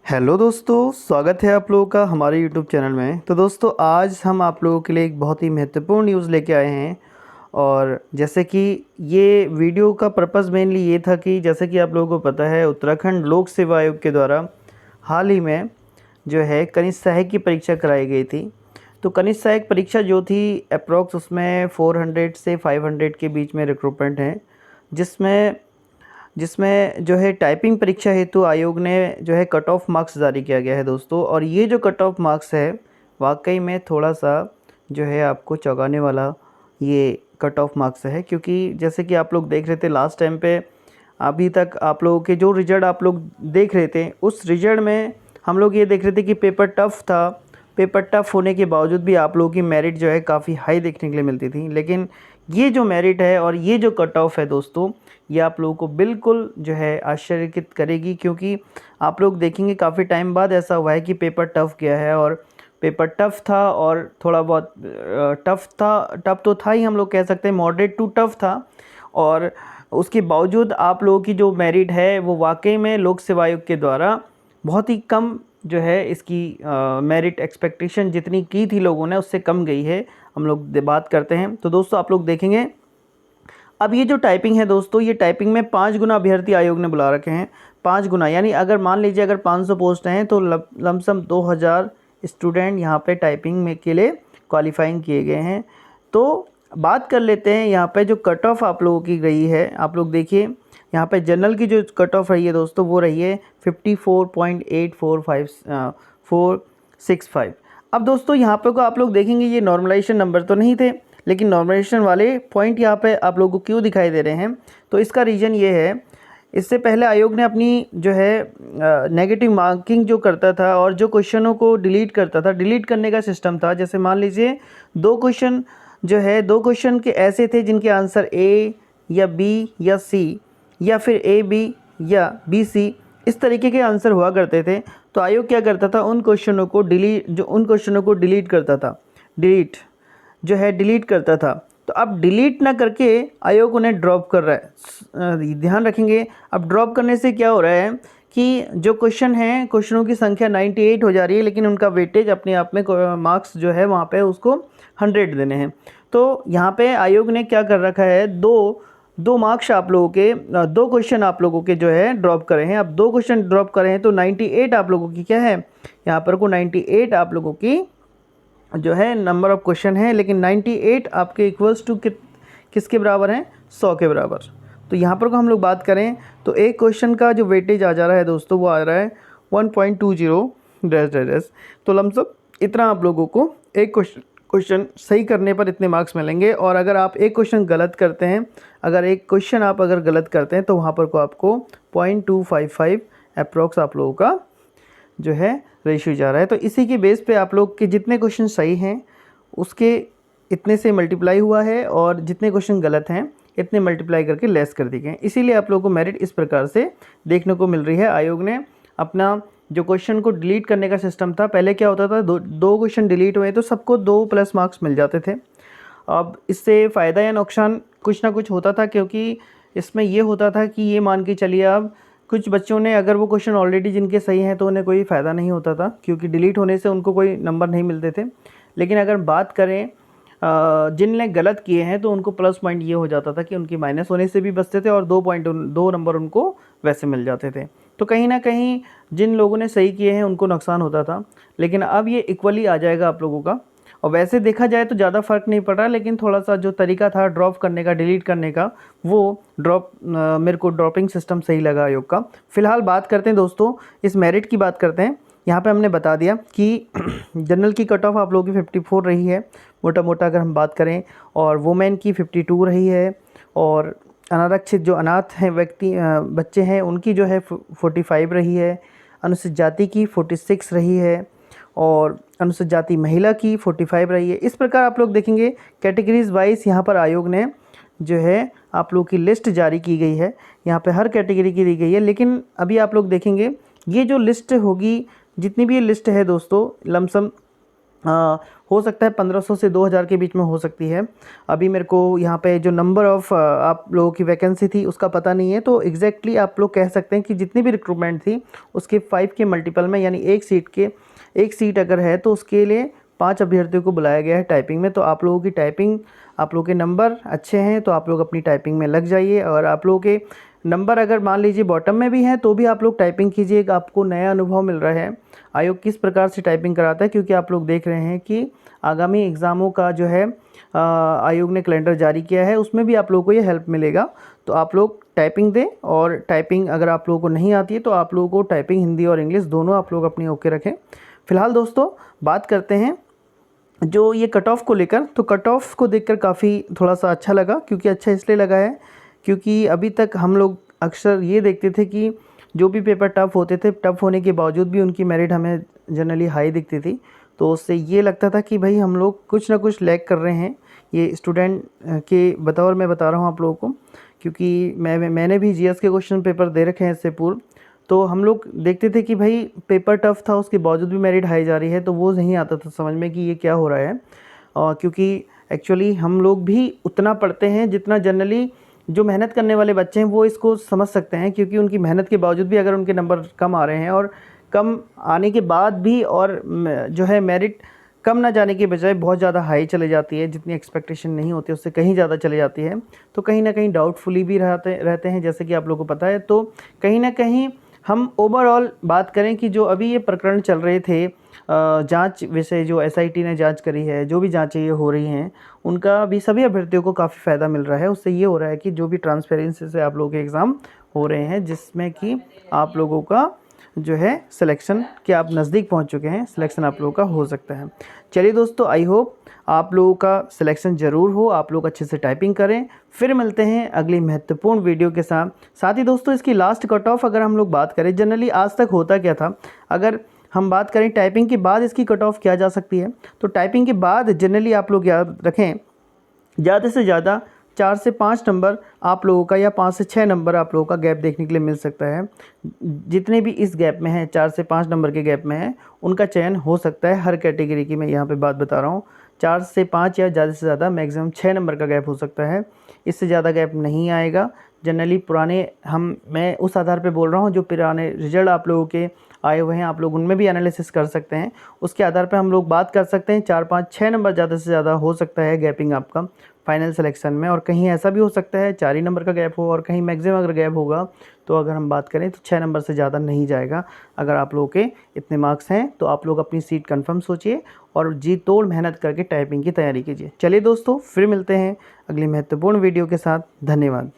Hello दोस्तों, स्वागत है आप लोगों का हमारे यूट्यूब चैनल में। तो दोस्तों, आज हम आप लोगों के लिए एक बहुत ही महत्वपूर्ण न्यूज़ लेके आए हैं। और जैसे कि ये वीडियो का पर्पस मेनली ये था कि जैसे कि आप लोगों को पता है, उत्तराखंड लोक सेवा आयोग के द्वारा हाल ही में जो है कनिष्ठ सहायक की परीक्षा कराई गई थी। तो कनिष्ठ सहायक परीक्षा जो थी अप्रॉक्स उसमें 400 से 500 के बीच में रिक्रूटमेंट हैं, जिसमें जिसमें जो है टाइपिंग परीक्षा हेतु आयोग ने जो है कट ऑफ मार्क्स जारी किया गया है दोस्तों। और ये जो कट ऑफ मार्क्स है वाकई में थोड़ा सा जो है आपको चौंकाने वाला ये कट ऑफ मार्क्स है, क्योंकि जैसे कि आप लोग देख रहे थे लास्ट टाइम पे, अभी तक आप लोगों के जो रिजल्ट आप लोग देख रहे थे उस रिजल्ट में हम लोग ये देख रहे थे कि पेपर टफ़ था। पेपर टफ़ होने के बावजूद भी आप लोगों की मेरिट जो है काफ़ी हाई देखने के लिए मिलती थी। लेकिन ये जो मेरिट है और ये जो कट ऑफ है दोस्तों, ये आप लोगों को बिल्कुल जो है आश्चर्यचकित करेगी, क्योंकि आप लोग देखेंगे काफ़ी टाइम बाद ऐसा हुआ है कि पेपर टफ़ गया है। और पेपर टफ़ था और थोड़ा बहुत टफ़ तो था ही, हम लोग कह सकते हैं मॉडरेट टू टफ़ था। और उसके बावजूद आप लोगों की जो मेरिट है वो वाकई में लोक सेवा आयोग के द्वारा बहुत ही कम जो है इसकी मेरिट एक्सपेक्टेशन जितनी की थी लोगों ने उससे कम गई है। हम लोग बात करते हैं तो दोस्तों आप लोग देखेंगे, अब ये जो टाइपिंग है दोस्तों, ये टाइपिंग में 5 गुना अभ्यर्थी आयोग ने बुला रखे हैं। 5 गुना यानी अगर मान लीजिए अगर 500 पोस्ट हैं तो लमसम 2000 स्टूडेंट यहाँ पे टाइपिंग में के लिए क्वालिफाइंग किए गए हैं। तो बात कर लेते हैं यहाँ पे जो कट ऑफ आप लोगों की रही है। आप लोग देखिए यहाँ पे जनरल की जो कट ऑफ रही है दोस्तों, वो रही है 54.8465। अब दोस्तों यहाँ पे को आप लोग देखेंगे ये नॉर्मलाइजेशन नंबर तो नहीं थे, लेकिन नॉर्मलाइजेशन वाले पॉइंट यहाँ पे आप लोगों को क्यों दिखाई दे रहे हैं, तो इसका रीज़न ये है, इससे पहले आयोग ने अपनी जो है नेगेटिव मार्किंग जो करता था और जो क्वेश्चनों को डिलीट करता था, डिलीट करने का सिस्टम था। जैसे मान लीजिए दो क्वेश्चन जो है, दो क्वेश्चन के ऐसे थे जिनके आंसर ए या बी या सी या फिर ए बी या बी सी इस तरीके के आंसर हुआ करते थे। तो आयोग क्या करता था, उन क्वेश्चनों को डिलीट करता था, डिलीट करता था। तो अब डिलीट ना करके आयोग उन्हें ड्रॉप कर रहा है। ध्यान रखेंगे, अब ड्रॉप करने से क्या हो रहा है कि जो क्वेश्चन हैं, क्वेश्चनों की संख्या 98 हो जा रही है, लेकिन उनका वेटेज अपने आप में मार्क्स जो है वहाँ पे उसको 100 देने हैं। तो यहाँ पे आयोग ने क्या कर रखा है, दो मार्क्स आप लोगों के, दो क्वेश्चन आप लोगों के जो है ड्रॉप करे हैं। अब दो क्वेश्चन ड्रॉप करे हैं तो 98 आप लोगों की क्या है, यहाँ पर को 98 आप लोगों की जो है नंबर ऑफ क्वेश्चन है, लेकिन 98 आपके इक्वल्स टू किसके बराबर हैं, 100 के बराबर। तो यहाँ पर को हम लोग बात करें तो एक क्वेश्चन का जो वेटेज आ जा रहा है दोस्तों, वो आ रहा है 1.20 डैश डैश डैश। तो लमसम इतना आप लोगों को एक क्वेश्चन सही करने पर इतने मार्क्स मिलेंगे। और अगर आप एक क्वेश्चन गलत करते हैं, अगर गलत करते हैं तो वहाँ पर को आपको 0.255 अप्रॉक्स आप लोगों का जो है रेशियो जा रहा है। तो इसी के बेस पे आप लोग के जितने क्वेश्चन सही हैं उसके इतने से मल्टीप्लाई हुआ है, और जितने क्वेश्चन गलत हैं इतने मल्टीप्लाई करके लेस कर दिए गए। इसीलिए आप लोगों को मेरिट इस प्रकार से देखने को मिल रही है। आयोग ने अपना जो क्वेश्चन को डिलीट करने का सिस्टम था, पहले क्या होता था, दो क्वेश्चन डिलीट हुए तो सबको 2+ मार्क्स मिल जाते थे। अब इससे फ़ायदा या नुकसान कुछ ना कुछ होता था, क्योंकि इसमें ये होता था कि ये मान के चलिए अब कुछ बच्चों ने, अगर वो क्वेश्चन ऑलरेडी जिनके सही हैं तो उन्हें कोई फ़ायदा नहीं होता था, क्योंकि डिलीट होने से उनको कोई नंबर नहीं मिलते थे। लेकिन अगर बात करें जिनने गलत किए हैं तो उनको प्लस पॉइंट ये हो जाता था कि उनकी माइनस होने से भी बचते थे और 2 नंबर उनको वैसे मिल जाते थे। तो कहीं ना कहीं जिन लोगों ने सही किए हैं उनको नुकसान होता था, लेकिन अब ये इक्वली आ जाएगा आप लोगों का। और वैसे देखा जाए तो ज़्यादा फ़र्क नहीं पड़ रहा, लेकिन थोड़ा सा जो तरीका था ड्रॉप करने का, डिलीट करने का, वो मेरे को ड्रॉपिंग सिस्टम सही लगा आयोग का। फ़िलहाल बात करते हैं दोस्तों, इस मेरिट की बात करते हैं। यहाँ पे हमने बता दिया कि जनरल की कट ऑफ आप लोगों की 54 रही है मोटा मोटा अगर हम बात करें, और वुमेन की 52 रही है, और अनारक्षित जो अनाथ हैं बच्चे हैं उनकी जो है 45 रही है, अनुसूचित जाति की 46 रही है, और अनुसूचित जाति महिला की 45 रही है। इस प्रकार आप लोग देखेंगे कैटेगरीज वाइज यहाँ पर आयोग ने जो है आप लोग की लिस्ट जारी की गई है। यहाँ पे हर कैटेगरी की दी गई है। लेकिन अभी आप लोग देखेंगे ये जो लिस्ट होगी, जितनी भी ये लिस्ट है दोस्तों, लमसम हो सकता है 1500 से 2000 के बीच में हो सकती है। अभी मेरे को यहाँ पे जो नंबर ऑफ़ आप लोगों की वैकेंसी थी उसका पता नहीं है, तो एग्जैक्टली आप लोग कह सकते हैं कि जितनी भी रिक्रूटमेंट थी उसके 5 के मल्टीपल में, यानी एक सीट अगर है तो उसके लिए 5 अभ्यर्थियों को बुलाया गया है टाइपिंग में। तो आप लोगों की टाइपिंग, आप लोगों के नंबर अच्छे हैं तो आप लोग अपनी टाइपिंग में लग जाइए। और आप लोगों के नंबर अगर मान लीजिए बॉटम में भी हैं तो भी आप लोग टाइपिंग कीजिए, आपको नया अनुभव मिल रहा है आयोग किस प्रकार से टाइपिंग कराता है, क्योंकि आप लोग देख रहे हैं कि आगामी एग्ज़ामों का जो है आयोग ने कैलेंडर जारी किया है, उसमें भी आप लोगों को ये हेल्प मिलेगा। तो आप लोग टाइपिंग दें, और टाइपिंग अगर आप लोगों को नहीं आती है तो आप लोगों को टाइपिंग हिंदी और इंग्लिश दोनों आप लोग अपनी ओके रखें। फ़िलहाल दोस्तों बात करते हैं जो ये कट ऑफ को लेकर। तो कट ऑफ को देखकर काफ़ी थोड़ा सा अच्छा लगा, क्योंकि अच्छा इसलिए लगा है क्योंकि अभी तक हम लोग अक्सर ये देखते थे कि जो भी पेपर टफ़ होते थे, टफ़ होने के बावजूद भी उनकी मेरिट हमें जनरली हाई दिखती थी। तो उससे ये लगता था कि भाई हम लोग कुछ ना कुछ लैग कर रहे हैं। ये स्टूडेंट के बतौर मैं बता रहा हूँ आप लोगों को, क्योंकि मैंने भी जीएस के क्वेश्चन पेपर दे रखे हैं इससे पूर्व। तो हम लोग देखते थे कि भाई पेपर टफ़ था, उसके बावजूद भी मेरिट हाई जा रही है, तो वो नहीं आता था समझ में कि ये क्या हो रहा है। क्योंकि एक्चुअली हम लोग भी उतना पढ़ते हैं जितना जनरली जो मेहनत करने वाले बच्चे हैं वो इसको समझ सकते हैं, क्योंकि उनकी मेहनत के बावजूद भी अगर उनके नंबर कम आ रहे हैं, और कम आने के बाद भी और जो है मेरिट कम ना जाने के बजाय बहुत ज़्यादा हाई चले जाती है, जितनी एक्सपेक्टेशन नहीं होती उससे कहीं ज़्यादा चले जाती है, तो कहीं ना कहीं डाउटफुली भी रहते हैं, जैसे कि आप लोगों को पता है। तो कहीं ना कहीं हम ओवरऑल बात करें कि जो अभी ये प्रकरण चल रहे थे, जांच विषय जो एसआईटी ने जांच करी है, जो भी जांचें ये हो रही हैं, उनका भी सभी अभ्यर्थियों को काफ़ी फ़ायदा मिल रहा है। उससे ये हो रहा है कि जो भी ट्रांसपेरेंसी से आप लोगों के एग्ज़ाम हो रहे हैं, जिसमें कि आप लोगों का जो है सिलेक्शन के आप नज़दीक पहुंच चुके हैं, सिलेक्शन आप लोगों का हो सकता है। चलिए दोस्तों, आई होप आप लोगों का सिलेक्शन ज़रूर हो, आप लोग अच्छे से टाइपिंग करें। फिर मिलते हैं अगली महत्वपूर्ण वीडियो के साथ। साथ ही दोस्तों इसकी लास्ट कट ऑफ अगर हम लोग बात करें, जनरली आज तक होता क्या था, अगर हम बात करें टाइपिंग के बाद इसकी कट ऑफ क्या जा सकती है, तो टाइपिंग के बाद जनरली आप लोग याद रखें ज़्यादा से ज़्यादा 4 से 5 नंबर आप लोगों का, या 5 से 6 नंबर आप लोगों का गैप देखने के लिए मिल सकता है। जितने भी इस गैप में हैं, 4 से 5 नंबर के गैप में हैं, उनका चयन हो सकता है हर कैटेगरी की। मैं यहाँ पे बात बता रहा हूँ, 4 से 5 या ज़्यादा से ज़्यादा मैक्सिमम 6 नंबर का गैप हो सकता है, इससे ज़्यादा गैप नहीं आएगा। जनरली पुराने मैं उस आधार पे बोल रहा हूँ, जो पुराने रिजल्ट आप लोगों के आए हुए हैं, आप लोग उनमें भी एनालिसिस कर सकते हैं। उसके आधार पे हम लोग बात कर सकते हैं 4, 5, 6 नंबर ज़्यादा से ज़्यादा हो सकता है गैपिंग आपका फाइनल सिलेक्शन में। और कहीं ऐसा भी हो सकता है 4 ही नंबर का गैप हो, और कहीं मैक्सिमम अगर गैप होगा तो अगर हम बात करें तो 6 नंबर से ज़्यादा नहीं जाएगा। अगर आप लोगों के इतने मार्क्स हैं तो आप लोग अपनी सीट कंफर्म सोचिए और जी तोड़ मेहनत करके टाइपिंग की तैयारी कीजिए। चलिए दोस्तों, फिर मिलते हैं अगली महत्वपूर्ण वीडियो के साथ। धन्यवाद।